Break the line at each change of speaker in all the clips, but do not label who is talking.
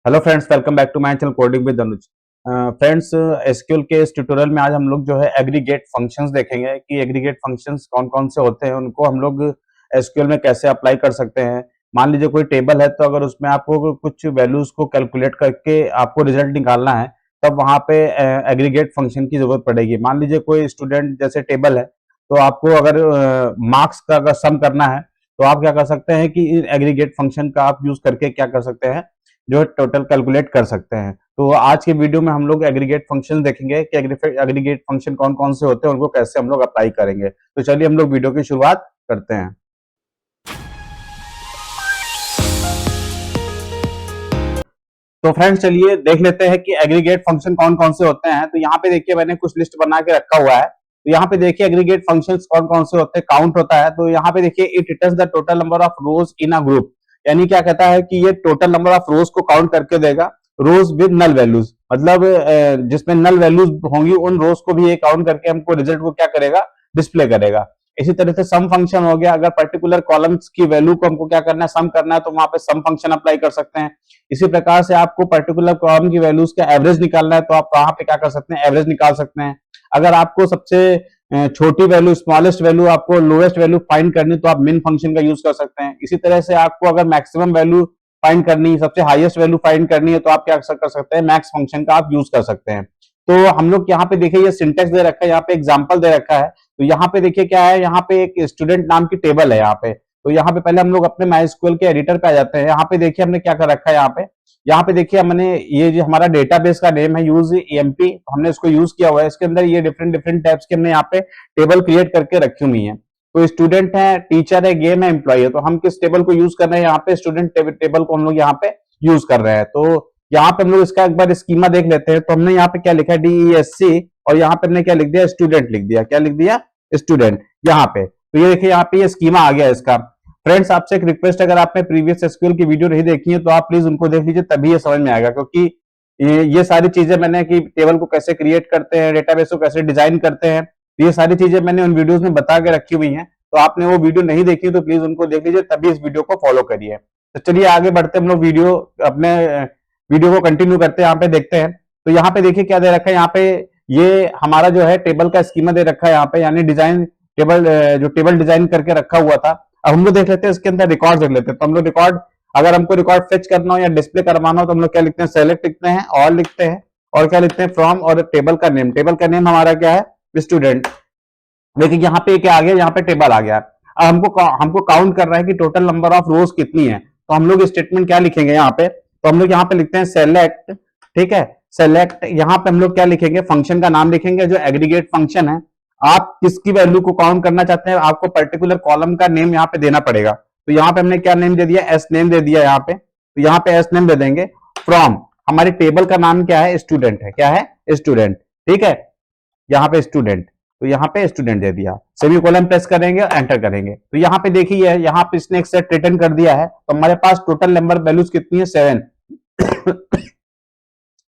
Hello friends, welcome back to my channel coding with Anuj. Friends, SQL के इस tutorial में आज हम लोग जो है एग्रीगेट फंक्शंस देखेंगे कि एग्रीगेट फंक्शंस कौन कौन से होते हैं, उनको हम लोग एसक्यूएल में कैसे अप्लाई कर सकते हैं। मान लीजिए कोई टेबल है, तो अगर उसमें आपको कुछ वैल्यूज को कैलकुलेट करके आपको रिजल्ट निकालना है, तब वहां पे एग्रीगेट फंक्शन की जरूरत पड़ेगी। मान लीजिए कोई स्टूडेंट जैसे टेबल है, तो आपको अगर मार्क्स का अगर सम करना है, तो आप क्या कर सकते हैं कि एग्रीगेट फंक्शन का आप यूज करके क्या कर सकते हैं, जो है टोटल कैलकुलेट कर सकते हैं। तो आज के वीडियो में हम लोग एग्रीगेट फंक्शन देखेंगे कि एग्रीगेट फंक्शन कौन कौन से होते हैं, उनको कैसे हम लोग अप्लाई करेंगे। तो चलिए हम लोग वीडियो की शुरुआत करते हैं। तो फ्रेंड्स, चलिए देख लेते हैं कि एग्रीगेट फंक्शन कौन कौन से होते हैं। तो यहाँ पे देखिए मैंने कुछ लिस्ट बना के रखा हुआ है। तो यहाँ पे देखिए एग्रीगेट फंक्शंस कौन कौन से होते हैं, काउंट होता है। तो यहाँ पे देखिए it returns the total number of rose in a group, यानी क्या कहता है कि ये टोटल नंबर ऑफ रोज को काउंट करके देगा, रोज विद नल वैल्यूज। मतलब जिसमें नल वैल्यूज होंगी उन रोज को भी ये काउंट करके हमको रिजल्ट को क्या करेगा, डिस्प्ले करेगा। इसी तरह से सम फंक्शन हो गया, अगर पर्टिकुलर कॉलम्स की वैल्यू को हमको क्या करना है, सम करना है, तो वहां पे सम फंक्शन अप्लाई कर सकते हैं। इसी प्रकार से आपको पर्टिकुलर कॉलम की वैल्यूज का एवरेज निकालना है, तो आप वहां पे क्या कर सकते हैं, एवरेज निकाल सकते हैं। अगर आपको सबसे छोटी वैल्यू, स्मॉलेस्ट वैल्यू, आपको लोएस्ट वैल्यू फाइंड करनी, तो आप मिन फंक्शन का यूज कर सकते हैं। इसी तरह से आपको अगर मैक्सिमम वैल्यू फाइंड करनी है, सबसे हाईएस्ट वैल्यू फाइंड करनी है, तो आप क्या कर सकते हैं, मैक्स फंक्शन का आप यूज कर सकते हैं। तो हम लोग यहाँ पे देखिए ये सिंटेक्स दे रखा है, यहाँ पे एग्जाम्पल दे रखा है। तो यहाँ पे देखिए क्या है, यहाँ पे एक स्टूडेंट नाम की टेबल है यहाँ पे। तो यहाँ पे पहले हम लोग अपने माइस्क्यूएल के एडिटर पे आ जाते हैं। यहाँ पे देखिए हमने क्या कर रखा है, यहाँ पे देखिए हमने ये जो हमारा डेटाबेस का नेम है यूज ईएमपी, हमने इसको यूज किया हुआ है। इसके अंदर ये डिफरेंट डिफरेंट टाइप्स के हमने यहाँ पे टेबल क्रिएट करके रखी हुई है। तो स्टूडेंट है, टीचर है, गेम है, एम्प्लॉय है। तो हम किस टेबल को यूज कर रहे हैं, यहाँ पे स्टूडेंट टेबल को हम लोग यहाँ पे यूज कर रहे हैं। तो यहाँ पे हम लोग इसका एक बार स्कीमा देख लेते हैं। तो हमने यहाँ पे क्या लिखा है, DESC, और यहाँ पे हमने क्या लिख दिया, स्टूडेंट लिख दिया। क्या लिख दिया, स्टूडेंट यहाँ पे। तो ये देखिए यहाँ पे ये स्कीमा आ गया इसका। फ्रेंड्स, आपसे एक रिक्वेस्ट, अगर आपने प्रीवियस एसक्यूएल की वीडियो नहीं देखी है, तो आप प्लीज उनको देख लीजिए, तभी ये समझ में आएगा। क्योंकि ये सारी चीजें मैंने कि टेबल को कैसे क्रिएट करते हैं, डेटाबेस को कैसे डिजाइन करते हैं, ये सारी चीजें मैंने उन वीडियोस में बता के रखी हुई हैं। तो आपने वो वीडियो नहीं देखी तो प्लीज उनको देख लीजिए, तभी इस वीडियो को फॉलो करिए। तो चलिए आगे बढ़ते हम लोग अपने वीडियो को कंटिन्यू करते हैं। यहाँ पे देखते हैं। तो यहाँ पे देखिए क्या दे रखा है, यहाँ पे ये हमारा जो है टेबल का स्कीमा दे रखा है यहाँ पे, यानी डिजाइन टेबल, जो टेबल डिजाइन करके रखा हुआ था। अब हम लोग देख लेते हैं इसके अंदर रिकॉर्ड देख लेते हैं। तो हम लोग रिकॉर्ड, अगर हमको रिकॉर्ड फेच करना हो या डिस्प्ले करवाना हो, तो हम लोग क्या लिखते हैं, सेलेक्ट लिखते हैं, और लिखते हैं, और क्या लिखते हैं, फ्रॉम, और टेबल का नेम। टेबल का नेम हमारा क्या है, स्टूडेंट। देखिए यहाँ पे क्या आ गया, यहाँ पे टेबल आ गया। अब हमको काउंट कर रहा है कि टोटल नंबर ऑफ रोज कितनी है। तो हम लोग स्टेटमेंट क्या लिखेंगे यहाँ पे, तो हम लोग यहाँ पे लिखते हैं सेलेक्ट। ठीक है, सेलेक्ट। यहाँ पे हम लोग क्या लिखेंगे, फंक्शन का नाम लिखेंगे, जो एग्रीगेट फंक्शन है। आप किसकी वैल्यू को काउंट करना चाहते हैं, आपको पर्टिकुलर कॉलम का नेम यहाँ पे देना पड़ेगा। तो यहाँ पे हमने क्या नेम दे दिया, एस नेम दे दिया यहाँ पे। तो यहाँ पे एस नेम दे देंगे। फ्रॉम, हमारे टेबल का नाम क्या है, स्टूडेंट है। क्या है, स्टूडेंट। ठीक है, यहाँ पे स्टूडेंट, तो यहाँ पे स्टूडेंट दे दिया। सेमीकोलन प्रेस करेंगे और एंटर करेंगे। तो यहाँ पे देखिए, यहाँ पे इसने एक सेट रिटर्न कर दिया है। तो हमारे पास टोटल नंबर वैल्यूज कितनी है, 7।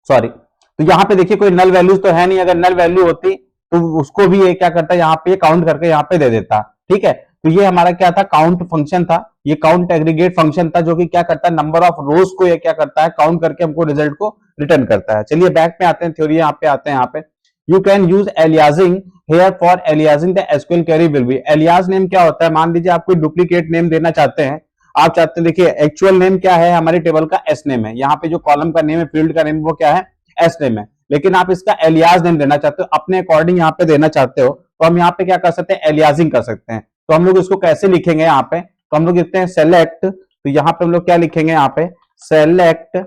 सॉरी। तो यहाँ पे देखिए कोई नल वैल्यूज तो है नहीं, अगर नल वैल्यू होती तो उसको भी ये क्या करता है, यहाँ पे काउंट करके यहाँ पे दे देता। ठीक है, तो ये हमारा क्या था, काउंट फंक्शन था। ये काउंट एग्रीगेट फंक्शन था, जो कि क्या करता है, नंबर ऑफ रोज को ये क्या करता है, काउंट करके हमको रिजल्ट को रिटर्न करता है। चलिए बैक में आते हैं, थ्योरी यहाँ पे आते हैं। यहाँ पे you can use aliasing here for aliasing the SQL query will be. Alias name क्या होता है, मान लीजिए आप कोई डुप्लीकेट नेम देना चाहते हैं। आप चाहते हैं, देखिए एक्चुअल नेम क्या है, हमारे टेबल का एस नेम है। यहाँ पे जो कॉलम का नेम है, फील्ड का नेम, वो क्या है, एस नेम है। लेकिन आप इसका एलियाज नेम देना चाहते हो, अपने अकॉर्डिंग यहाँ पे देना चाहते हो, तो हम यहाँ पे क्या कर सकते हैं, एलियाजिंग कर सकते हैं। तो हम लोग इसको कैसे लिखेंगे यहाँ पे, तो हम लोग लिखते हैं सेलेक्ट। तो यहाँ पे हम लोग क्या लिखेंगे, यहाँ पे सेलेक्ट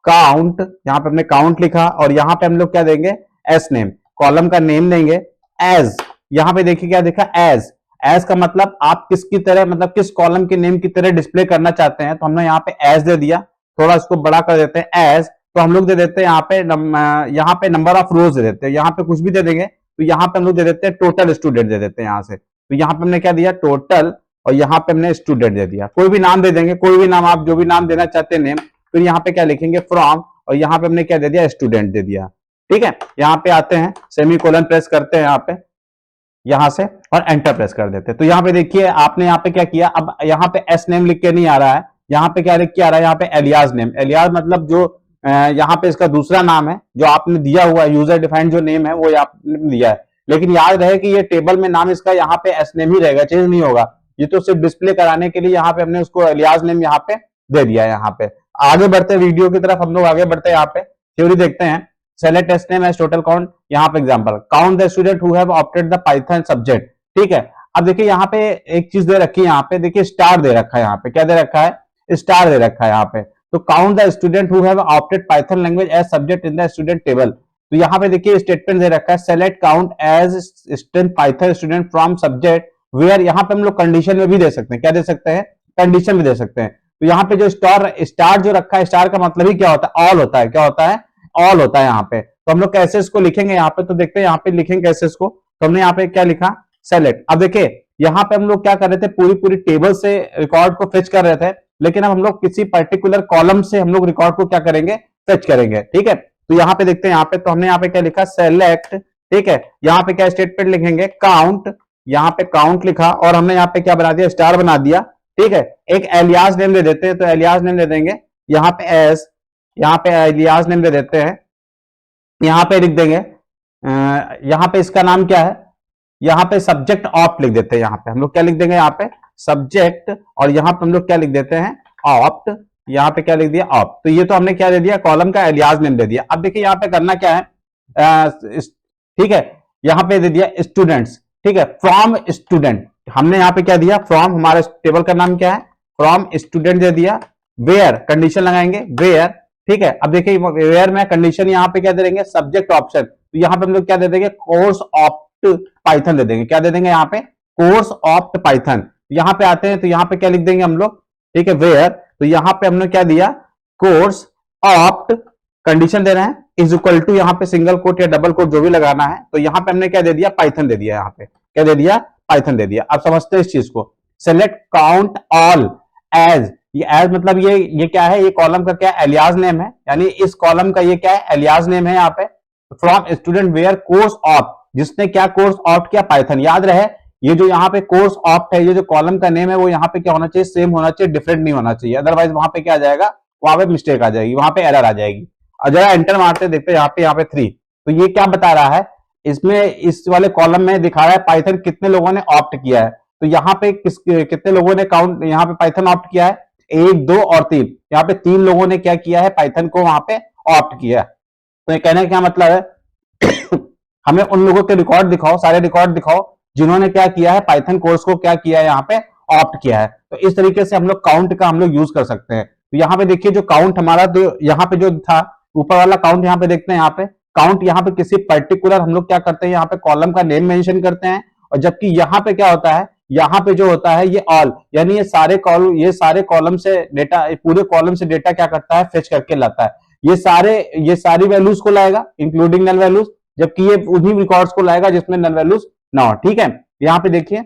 काउंट। यहाँ पे हमने काउंट लिखा, और यहाँ पे हम लोग क्या देंगे, एस नेम, कॉलम का नेम देंगे। एज, यहाँ पे देखिए क्या देखा, एज। एज का मतलब आप किसकी तरह, मतलब किस कॉलम के नेम की तरह डिस्प्ले करना चाहते हैं। तो हमने यहाँ पे एज दे दिया। थोड़ा इसको बड़ा कर देते हैं, एज। तो हम लोग दे देते हैं यहाँ पे नंबर ऑफ रोज दे देते हैं। यहाँ पे कुछ भी दे देंगे। तो यहाँ पे हम लोग दे देते हैं टोटल स्टूडेंट दे देते हैं यहाँ से। तो यहाँ पे हमने क्या दिया, टोटल, और यहाँ पे हमने स्टूडेंट दे दिया। कोई भी नाम दे देंगे, कोई भी नाम, आप जो भी नाम देना चाहते हैं नेम। फिर यहाँ पे क्या लिखेंगे, फ्रॉम, और यहाँ पे हमने क्या दे दिया, स्टूडेंट दे दिया। ठीक है, यहाँ पे आते हैं, सेमीकोलन प्रेस करते हैं यहाँ पे, यहाँ से, और एंटर प्रेस कर देते हैं। तो यहाँ पे देखिए आपने यहाँ पे क्या किया, अब यहाँ पे एस नेम लिख के नहीं आ रहा है, यहाँ पे क्या लिख के आ रहा है, यहाँ पे एलियाज नेम। एलियाज मतलब जो यहाँ पे इसका दूसरा नाम है जो आपने दिया हुआ है, यूजर डिफाइंड जो नेम है वो आपने दिया है। लेकिन याद रहे कि ये टेबल में नाम इसका यहाँ पे एस नेम ही रहेगा, चेंज नहीं होगा। ये तो सिर्फ डिस्प्ले कराने के लिए यहाँ पे हमने उसको एलियास नेम यहाँ पे दे दिया है। यहाँ पे आगे बढ़ते वीडियो की तरफ, हम लोग आगे बढ़ते हैं। यहाँ पे थ्योरी देखते हैं। Select test name as total count. यहाँ पे example, count the student who have opted the Python subject. ठीक है, अब देखिए यहाँ पे एक चीज दे रखी है, यहाँ पे देखिए स्टार दे रखा है। यहाँ पे क्या दे रखा है? स्टार दे रखा है यहाँ पे। तो count the student who have opted Python language as subject in the student table. तो यहाँ पे देखिए स्टेटमेंट दे रखा है, select count as student Python student from subject where. यहाँ पे हम लोग कंडीशन में भी दे सकते हैं, क्या दे सकते हैं? कंडीशन भी दे सकते हैं। तो यहाँ पे जो स्टार जो रखा है, स्टार का मतलब ही क्या होता है? ऑल होता है। क्या होता है? ऑल होता है यहाँ पे। तो हम लोग कैसे इसको लिखेंगे यहाँ पे? तो देखते हैं यहाँ पे लिखेंगे कैसे इसको। तो हमने यहाँ पे क्या लिखा? सेलेक्ट। अब देखिए यहाँ पे हम लोग क्या कर रहे थे, पूरी पूरी टेबल से रिकॉर्ड को फेच कर रहे थे, लेकिन अब हम लोग किसी पर्टिकुलर कॉलम से हम लोग रिकॉर्ड को क्या करेंगे? फेच करेंगे। ठीक है, तो यहाँ पे देखते हैं यहाँ पे। तो हमने यहाँ पे क्या लिखा? सेलेक्ट। ठीक है, यहाँ पे क्या स्टेटमेंट लिखेंगे? काउंट। यहाँ पे काउंट लिखा और हमने यहाँ पे क्या बना दिया? स्टार बना दिया। ठीक है, एक एलियास नेम दे देते हैं, तो एलियास नेम दे देंगे यहाँ पे एस, यहाँ पे एलियास नेम दे देते हैं, यहाँ पे लिख देंगे यहाँ पे इसका नाम क्या है? यहाँ पे सब्जेक्ट ऑप्ट लिख देते हैं। यहाँ पे हम लोग क्या लिख देंगे? यहाँ पे सब्जेक्ट, और यहाँ पे हम लोग क्या लिख देते हैं? ऑप्ट। यहाँ पे क्या लिख दिया? ऑप्ट। तो ये तो हमने क्या दे दिया? कॉलम का एलियास नेम दे दिया। अब देखिए यहाँ पे करना क्या है? ठीक है, यहाँ पे दे दिया स्टूडेंट्स। ठीक है, फ्रॉम स्टूडेंट। हमने यहाँ पे क्या दिया? फ्रॉम। हमारे टेबल का नाम क्या है? फ्रॉम स्टूडेंट दे दिया। वेयर, कंडीशन लगाएंगे वेयर। ठीक है, अब देखिए वेयर में कंडीशन यहाँ पे क्या दे देंगे? Subject option. तो यहाँ पे हम लोग क्या दे देंगे? कोर्स ऑप्ट पाइथन दे देंगे। क्या दे देंगे यहाँ पे? Course opt Python. यहाँ पे आते हैं तो यहाँ पे क्या लिख देंगे हम लोग? ठीक है, वेयर। तो यहाँ पे हमने क्या दिया? कोर्स ऑप्ट, कंडीशन दे रहे हैं, इज इक्वल टू यहाँ पे सिंगल कोट या डबल कोट जो भी लगाना है। तो यहाँ पे हमने क्या दे दिया? पाइथन दे दिया। यहाँ पे क्या दे दिया? पाइथन दे दिया। अब समझते हैं इस चीज को। Select count all as. ये एज मतलब ये क्या है? ये कॉलम का क्या? एलियास नेम है, यानी इस कॉलम का ये क्या है? एलियास नेम है। यहाँ पे from student where course opt, जिसने क्या कोर्स ऑप्ट किया? पाइथन। याद रहे ये जो यहाँ पे कोर्स ऑप्ट है, ये जो कॉलम का नेम है, वो यहाँ पे क्या होना चाहिए? सेम होना चाहिए, डिफरेंट नहीं होना चाहिए। अदरवाइज वहां पे क्या आ जाएगा? वहां पे मिस्टेक आ जाएगी, वहां पे एरर आ जाएगी। और जरा एंटर मारते देखते हैं यहाँ पे 3। तो ये क्या बता रहा है? इसमें इस वाले कॉलम में दिखा रहा है पाइथन कितने लोगों ने ऑप्ट किया है। तो यहाँ पे कितने लोगों ने काउंट यहाँ पे पाइथन ऑप्ट किया है? 1, 2 और 3। यहाँ पे 3 लोगों ने क्या किया है? पाइथन को वहां पे ऑप्ट किया है। तो ये कहने का क्या मतलब है? हमें उन लोगों के रिकॉर्ड दिखाओ, सारे रिकॉर्ड दिखाओ जिन्होंने क्या किया है? पाइथन कोर्स को क्या किया है? यहाँ पे ऑप्ट किया है। तो इस तरीके से हम लोग काउंट का हम लोग यूज कर सकते हैं। तो यहाँ पे देखिए जो काउंट हमारा, तो यहाँ पे जो था ऊपर वाला काउंट, यहाँ पे देखते हैं यहाँ पे काउंट, यहाँ पे किसी पर्टिकुलर हम लोग क्या करते हैं? यहाँ पे कॉलम का नेम मेंशन करते हैं। और जबकि यहाँ पे क्या होता है? यहाँ पे जो होता है ये ऑल, यानी ये सारे कॉलम से डेटा, पूरे कॉलम से डेटा क्या करता है? फेच करके लाता है। ये सारी वैल्यूज को लाएगा इंक्लूडिंग नल वैल्यूज, जबकि ये उन्हीं रिकॉर्ड्स को लाएगा जिसमें नल वैल्यूज ना हो। ठीक है, यहाँ पे देखिए।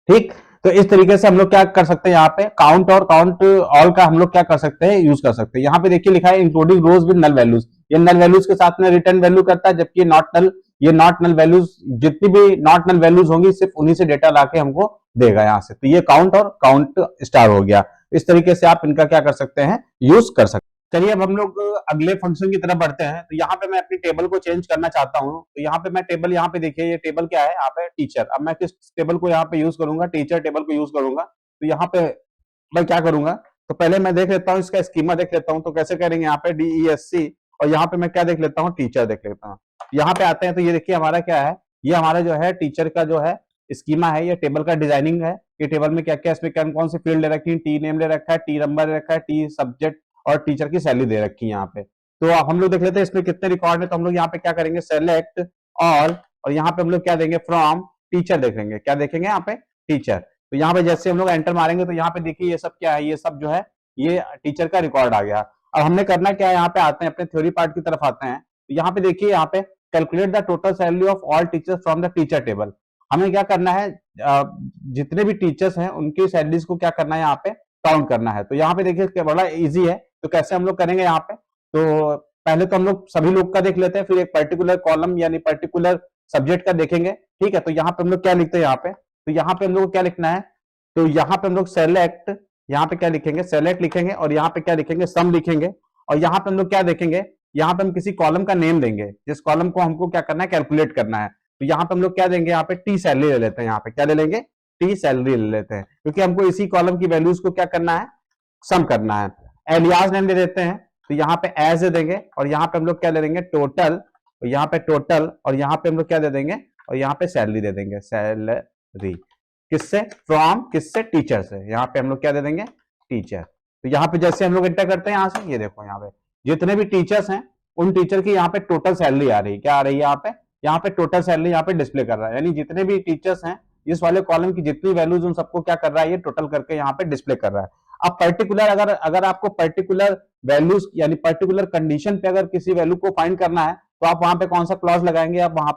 ठीक, तो इस तरीके से हम लोग क्या कर सकते हैं? यहाँ पे काउंट और काउंट ऑल का हम लोग क्या कर सकते हैं? यूज कर सकते हैं। यहाँ पे देखिए लिखा है including rows with null values. ये नल वैल्यूज के साथ में रिटर्न वैल्यू करता है, जबकि ये नॉट नल वैल्यूज, जितनी भी नॉट नल वैल्यूज होंगी सिर्फ उन्हीं से डेटा लाके हमको देगा यहाँ से। तो ये काउंट और काउंट स्टार हो गया। इस तरीके से आप इनका क्या कर सकते हैं? यूज कर सकते हैं। चलिए अब हम लोग अगले फंक्शन की तरफ बढ़ते हैं। तो यहाँ पे मैं अपनी टेबल को चेंज करना चाहता हूँ। तो यहाँ पे मैं टेबल, यहाँ पे देखिए ये टेबल क्या है? यहाँ पे टीचर। अब मैं किस टेबल को यहाँ पे यूज करूंगा? टीचर टेबल को यूज करूंगा। तो यहाँ पे मैं क्या करूंगा? तो पहले मैं देख लेता हूँ इसका स्कीमा देख लेता हूँ। तो कैसे करेंगे? यहाँ पे DESC, और यहाँ पे मैं क्या देख लेता हूँ? टीचर देख लेता हूँ। यहाँ पे आते हैं तो ये देखिए हमारा क्या है? ये हमारा जो है टीचर का जो है स्कीमा है, ये टेबल का डिजाइनिंग है। ये टेबल में क्या क्या, इसमें कौन कौन सी फील्ड ले रखी है? टी नेम ले रखा है, टी नंबर ले रखा है, टी सब्जेक्ट और टीचर की सैलरी दे रखी है यहाँ पे। तो अब हम लोग देख लेते हैं इसमें कितने रिकॉर्ड है। तो हम लोग यहाँ पे क्या करेंगे? सेलेक्ट ऑल, और यहाँ पे हम लोग क्या देंगे? फ्रॉम टीचर देखेंगे। क्या देखेंगे? यहाँ पे टीचर। तो यहाँ पे जैसे हम लोग एंटर मारेंगे तो यहाँ पे देखिए ये सब क्या है? ये सब जो है ये टीचर का रिकॉर्ड आ गया। अब हमने करना क्या है? यहाँ पे आते हैं, अपने थ्योरी पार्ट की तरफ आते हैं। तो यहाँ पे देखिए यहाँ पे calculate the total salary of all teachers from the teacher table. हमें क्या करना है? जितने भी टीचर्स हैं उनकी सैलरीज को क्या करना है? यहाँ पे काउंट करना है। तो यहाँ पे देखिए बड़ा इजी है। तो कैसे हम लोग करेंगे यहाँ पे? तो पहले तो हम लोग सभी लोग का देख लेते हैं, फिर एक पर्टिकुलर कॉलम यानी पर्टिकुलर सब्जेक्ट का देखेंगे। ठीक है, तो यहाँ पे हम लोग क्या लिखते हैं? यहाँ पे तो यहाँ पे हम लोग को क्या लिखना है? तो यहाँ पे हम लोग सेलेक्ट, यहाँ पे क्या लिखेंगे? सेलेक्ट लिखेंगे, और यहाँ पे क्या लिखेंगे? सम लिखेंगे। और यहाँ पे हम लोग क्या देखेंगे, यहाँ पे हम किसी कॉलम का नेम देंगे, जिस कॉलम को हमको क्या करना है, कैलकुलेट करना है। तो यहाँ पे हम लोग क्या देंगे, यहाँ पे टी सैलरी ले लेते हैं, यहाँ पे क्या ले लेंगे, टी सैलरी ले लेते हैं, क्योंकि हमको इसी कॉलम की वैल्यूज को क्या करना है, सम करना है। एलियास नेम दे देते हैं, तो यहाँ पे एज दे देंगे, और यहाँ पे हम लोग क्या दे देंगे, टोटल, और यहाँ पे टोटल, और यहाँ पे हम लोग क्या दे देंगे, और यहाँ पे सैलरी दे देंगे, सैलरी किससे, फ्रॉम किससे, टीचर से। यहाँ पे हम लोग क्या दे देंगे, टीचर। तो यहाँ पे जैसे हम लोग एंटर करते हैं यहाँ से, ये देखो यहाँ पे जितने भी टीचर्स हैं उन टीचर की यहाँ पे टोटल सैलरी आ रही है, क्या आ रही है यहाँ पे टोटल सैलरी यहाँ पे डिस्प्ले कर रहा है, यानी जितने भी टीचर्स हैं इस वाले कॉलम की जितनी वैल्यूज उन सबको क्या कर रहा है, ये टोटल करके यहाँ पे डिस्प्ले कर रहा है। अब पर्टिकुलर अगर अगर आपको पर्टिकुलर वैल्यूज यानी पर्टिकुलर कंडीशन पे अगर किसी वैल्यू को फाइंड करना है, तो आप वहां पे कौन सा क्लॉज लगाएंगे, आप वहां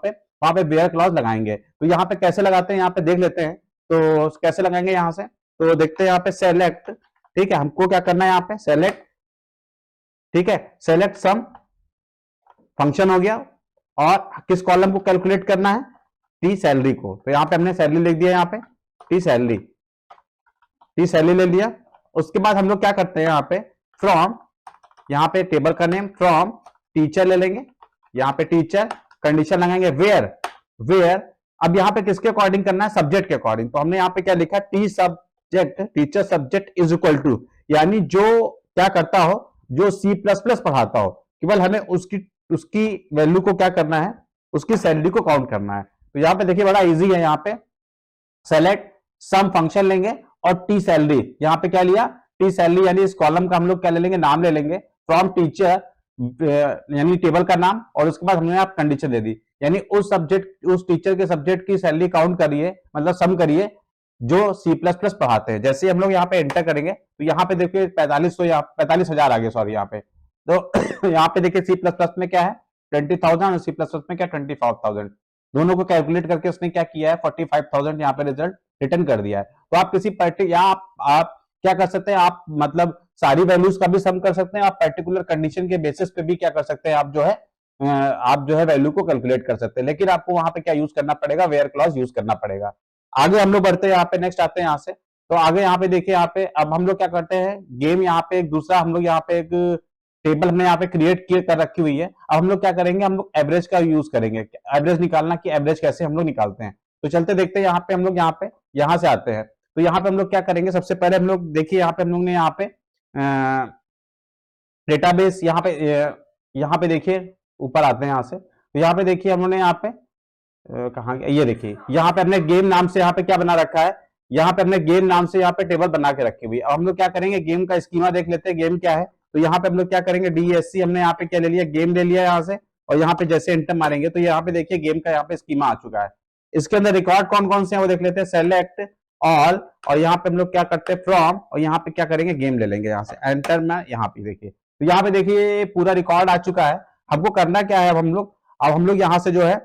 पे वेयर क्लॉज लगाएंगे। तो यहाँ पे कैसे लगाते हैं, यहाँ पे देख लेते हैं, तो कैसे लगाएंगे यहाँ से, तो देखते हैं यहाँ पे सेलेक्ट, ठीक है, हमको क्या करना है यहाँ पे सेलेक्ट, ठीक है, सेलेक्ट सम फंक्शन हो गया, और किस कॉलम को कैलकुलेट करना है, टी सैलरी को। तो यहाँ पे हमने सैलरी लिख दिया, यहाँ पे टी सैलरी ले लिया। उसके बाद हम लोग क्या करते हैं, यहाँ पे फ्रॉम, यहाँ पे टेबल का नेम फ्रॉम टीचर ले लेंगे, यहाँ पे टीचर कंडीशन लगाएंगे वेयर अब यहाँ पे किसके अकॉर्डिंग करना है, सब्जेक्ट के अकॉर्डिंग। तो हमने यहाँ पे क्या लिखा, T subject teacher subject is equal to, यानी जो क्या करता हो, जो C++ पढ़ाता हो, केवल हमें उसकी वैल्यू को क्या करना है, उसकी सैलरी को काउंट करना है। तो यहाँ पे देखिए बड़ा इजी है, यहाँ पे सेलेक्ट सम फंक्शन लेंगे और टी सैलरी, यहाँ पे क्या लिया, टी सैलरी, यानी इस कॉलम का हम लोग क्या ले लेंगे, नाम ले लेंगे, फ्रॉम टीचर यानी टेबल का नाम, और उसके बाद हमने आप कंडीशन दे दी, यानी उस टीचर के सब्जेक्ट की सैलरी काउंट करिए, मतलब सम करिए जो C++ पढ़ाते हैं। जैसे हम लोग यहाँ पे एंटर करेंगे तो यहाँ पे देखिए 45,000 आ गए, सॉरी यहाँ पे, तो यहाँ पे देखिए C++ में क्या है 20,000 और C++ में क्या 25,000, दोनों को कैलकुलेट करके उसने क्या किया है 45,000 यहाँ पे रिजल्ट रिटर्न कर दिया है। तो आप किसी आप क्या कर सकते हैं, आप मतलब सारी वैल्यूज का भी सम कर सकते हैं, आप पर्टिकुलर कंडीशन के बेसिस पे भी क्या कर सकते हैं, आप जो है वैल्यू को कैलकुलेट कर सकते हैं, लेकिन आपको वहां पे क्या यूज करना पड़ेगा, वेयर क्लॉज यूज करना पड़ेगा। आगे हम लोग बढ़ते हैं, यहाँ पे नेक्स्ट आते हैं यहाँ से, तो आगे यहाँ पे देखिए, यहाँ पे अब हम लोग क्या करते हैं, गेम यहाँ पे एक दूसरा हम लोग यहाँ पे एक टेबल हमने यहाँ पे क्रिएट कर रखी हुई है। अब हम लोग क्या करेंगे, हम लोग एवरेज का यूज करेंगे, एवरेज निकालना कि एवरेज कैसे हम लोग निकालते हैं। तो चलते देखते हैं, यहाँ पे हम लोग यहाँ से आते हैं, तो यहाँ पे हम लोग क्या करेंगे, सबसे पहले हम लोग देखिए यहाँ पे हम लोग ने यहाँ पे डेटाबेस, यहाँ पे देखिए ऊपर आते हैं यहाँ से, तो यहाँ पे देखिए हम लोगों ने यहाँ पे कहाँ, ये देखिए यहाँ पे हमने गेम नाम से यहाँ पे क्या बना रखा है, यहाँ पे हमने गेम नाम से यहाँ पे टेबल बना के रखी हुई। अब हम लोग क्या करेंगे, गेम का स्कीमा देख लेते हैं, गेम क्या है। तो यहाँ पे हम लोग क्या करेंगे, DSC हमने यहाँ पे क्या ले लिया, गेम ले लिया यहाँ से, और यहाँ पे जैसे एंटर मारेंगे तो यहाँ पे देखिए गेम का यहाँ पे स्कीमा आ चुका है। इसके अंदर रिकॉर्ड कौन कौन से हैं वो देख लेते हैं, सेलेक्ट ऑल, और यहाँ पे हम लोग क्या करते हैं फ्रॉम, और यहाँ पे क्या करेंगे, गेम ले लेंगे यहाँ से, एंटर में यहाँ पे देखिए, तो यहाँ पे देखिए पूरा रिकॉर्ड आ चुका है। हमको करना क्या है, अब हम लोग यहाँ से जो है,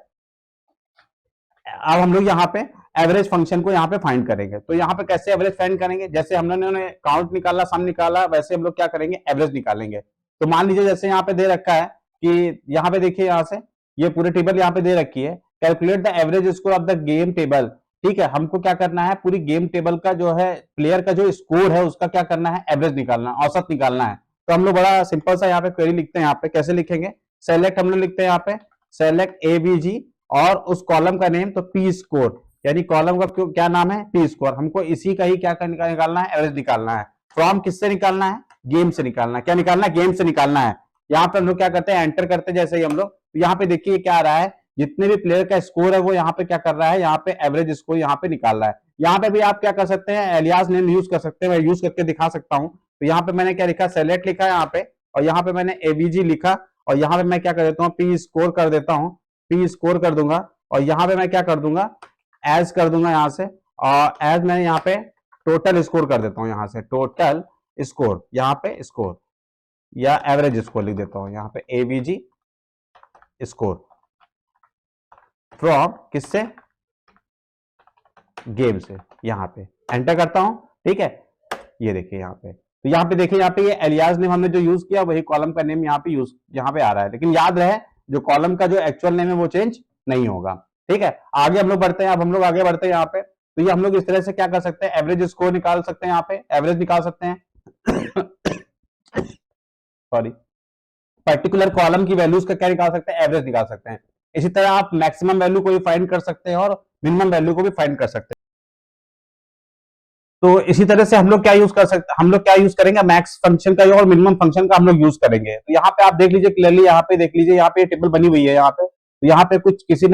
अब हम लोग यहाँ पे एवरेज फंक्शन को यहाँ पे फाइंड करेंगे। तो यहाँ पे कैसे एवरेज फाइंड करेंगे, जैसे हम लोगों ने काउंट निकाला, सम निकाला, वैसे हम लोग क्या करेंगे, एवरेज निकालेंगे। तो मान लीजिए जैसे यहाँ पे दे रखा है कि यहाँ पे देखिए, यहाँ से ये पूरे टेबल यहाँ पे दे रखी है, calculate the average score of the game table. ठीक है, हमको क्या करना है, पूरी गेम टेबल का जो है, प्लेयर का जो स्कोर है उसका क्या करना है, एवरेज निकालना, औसत निकालना है। तो हम लोग बड़ा सिंपल सा यहाँ पे क्वेरी लिखते हैं, यहाँ पे कैसे लिखेंगे, सेलेक्ट हम लोग लिखते हैं यहाँ पे, सेलेक्ट ABG और उस कॉलम का नेम तो पी स्कोर, यानी कॉलम का क्या नाम है, पी स्कोर। हमको इसी का ही क्या निकालना है, एवरेज निकालना है। फ्रॉम किससे निकालना है, गेम से निकालना है। क्या निकालना है, गेम से निकालना है। यहाँ पे हम लोग क्या करते हैं, एंटर करते हैं जैसे ही हम लोग, तो यहाँ पे देखिए क्या आ रहा है, जितने भी प्लेयर का स्कोर है वो यहाँ पे क्या कर रहा है, यहाँ पे एवरेज स्कोर यहाँ पे निकाल रहा है। यहाँ पे भी आप क्या कर सकते हैं, एलियास नेम यूज कर सकते हैं, मैं यूज करके दिखा सकता हूँ। तो यहाँ पे मैंने क्या लिखा, सेलेक्ट लिखा है यहाँ पे, और यहाँ पे मैंने ABG लिखा, और यहाँ पे मैं क्या कर देता हूँ, पी स्कोर कर देता हूँ, पी स्कोर कर दूंगा, और यहाँ पे मैं क्या कर दूंगा, एज कर दूंगा यहाँ से, और एज मैंने यहाँ पे टोटल स्कोर कर देता हूँ, यहाँ से टोटल स्कोर, यहाँ पे स्कोर या एवरेज स्कोर लिख देता हूँ, यहाँ पे ABG स्कोर फ्रॉम किससे, गेम से। यहाँ पे एंटर करता हूं, ठीक है, ये देखिए यहाँ पे, तो यहाँ पे देखिए, यहाँ पे ये एलियास नेम हमने जो यूज किया वही कॉलम का नेम यहाँ पे आ रहा है, लेकिन याद रहे जो कॉलम का जो एक्चुअल नेम है वो चेंज नहीं होगा। ठीक है, आगे हम लोग बढ़ते हैं, अब हम लोग आगे बढ़ते हैं यहाँ पे, तो ये हम लोग इस तरह से क्या कर सकते हैं, एवरेज स्कोर निकाल सकते हैं, यहाँ पे एवरेज निकाल सकते हैं सॉरी पर्टिकुलर कॉलम की वैल्यूज का क्या निकाल सकते हैं, एवरेज निकाल सकते हैं। इसी तरह आप मैक्सिमम वैल्यू को भी फाइंड कर सकते हैं और मिनिमम वैल्यू को भी फाइंड कर सकते हैं। तो इसी तरह से हम लोग क्या यूज कर सकते, हम लोग क्या यूज करेंगे, मैक्स फंक्शन का और मिनिमम फंक्शन का हम लोग यूज करेंगे। तो यहाँ पे आप देख लीजिए क्लियरली, यहाँ पे देख लीजिए, यहाँ पे टेबल बनी हुई है यहाँ पे। तो यहाँ पे कुछ किसी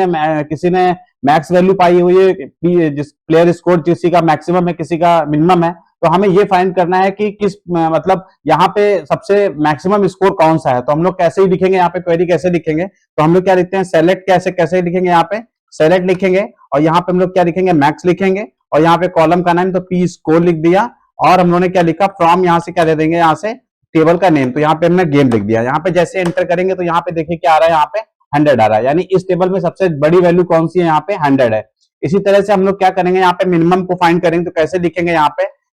ने मैक्स वैल्यू पाई हुई है, जिस प्लेयर स्कोर किसी का मैक्सिमम है किसी का मिनिमम है। तो हमें ये फाइंड करना है कि किस मतलब यहाँ पे सबसे मैक्सिमम स्कोर कौन सा है। तो हम लोग कैसे ही लिखेंगे यहाँ पे, क्वेरी कैसे लिखेंगे, तो हम लोग क्या लिखते हैं, सेलेक्ट कैसे कैसे लिखेंगे, यहाँ पे सेलेक्ट लिखेंगे और यहाँ पे हम लोग क्या लिखेंगे, मैक्स लिखेंगे और यहाँ पे कॉलम का नाम तो पी स्कोर लिख दिया और हम लोगों ने क्या लिखा, फ्रॉम यहाँ से क्या दे देंगे, यहाँ से टेबल का नेम, तो यहाँ पे हमने गेम लिख दिया। यहाँ पे जैसे एंटर करेंगे तो यहाँ पे देखिए क्या आ रहा है, यहाँ पे 100 आ रहा है, यानी इस टेबल में सबसे बड़ी वैल्यू कौन सी है, यहाँ पे 100 है। इसी तरह से हम लोग क्या करेंगे, यहाँ पे मिनिमम को फाइंड करेंगे तो कैसे लिखेंगे,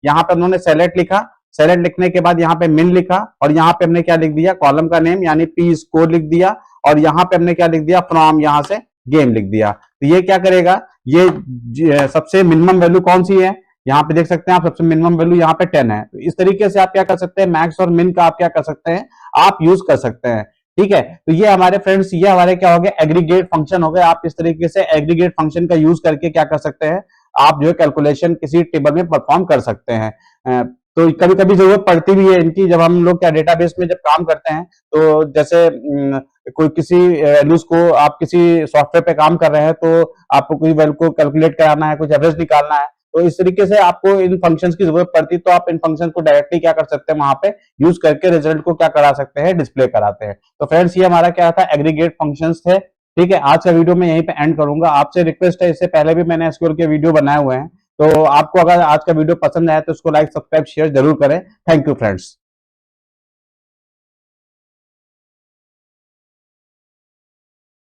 यहाँ पे उन्होंने सेलेक्ट लिखा, सेलेक्ट लिखने के बाद यहाँ पे मिन लिखा और यहाँ पे हमने क्या लिख दिया, कॉलम का नेम यानी पी स्कोर लिख दिया और यहाँ पे हमने क्या लिख दिया, फ्रॉम यहाँ से गेम लिख दिया। तो ये क्या करेगा, ये सबसे मिनिमम वैल्यू कौन सी है, यहाँ पे देख सकते हैं आप, सबसे मिनिमम वैल्यू यहाँ पे 10 है। तो इस तरीके से आप क्या कर सकते हैं, मैक्स और मिन का आप क्या कर सकते हैं, आप यूज कर सकते हैं। ठीक है, तो ये हमारे फ्रेंड्स, ये हमारे क्या हो गए, एग्रीगेट फंक्शन हो गए। आप इस तरीके से एग्रीगेट फंक्शन का यूज करके क्या कर सकते हैं, आप जो है कैलकुलेशन किसी टेबल में परफॉर्म कर सकते हैं। तो कभी कभी जरूरत पड़ती भी है इनकी, जब हम लोग क्या डेटाबेस में जब काम करते हैं, तो जैसे कोई किसी वैल्यूज को आप किसी सॉफ्टवेयर पे काम कर रहे हैं, तो आपको कोई वैल्यू को कैलकुलेट कराना है, कुछ एवरेज निकालना है, तो इस तरीके से आपको इन फंक्शंस की जरूरत पड़ती है। तो आप इन फंक्शंस को डायरेक्टली क्या कर सकते हैं, वहां पे यूज करके रिजल्ट को क्या करा सकते हैं, डिस्प्ले कराते हैं। तो फ्रेंड्स, ये हमारा क्या था, एग्रीगेट फंक्शंस थे। ठीक है, आज का वीडियो मैं यहीं पे एंड करूंगा। आपसे रिक्वेस्ट है, इससे पहले भी मैंने एसक्यूएल के वीडियो बनाए हुए हैं, तो आपको अगर आज का वीडियो पसंद आया तो उसको लाइक सब्सक्राइब शेयर जरूर करें। Thank you friends.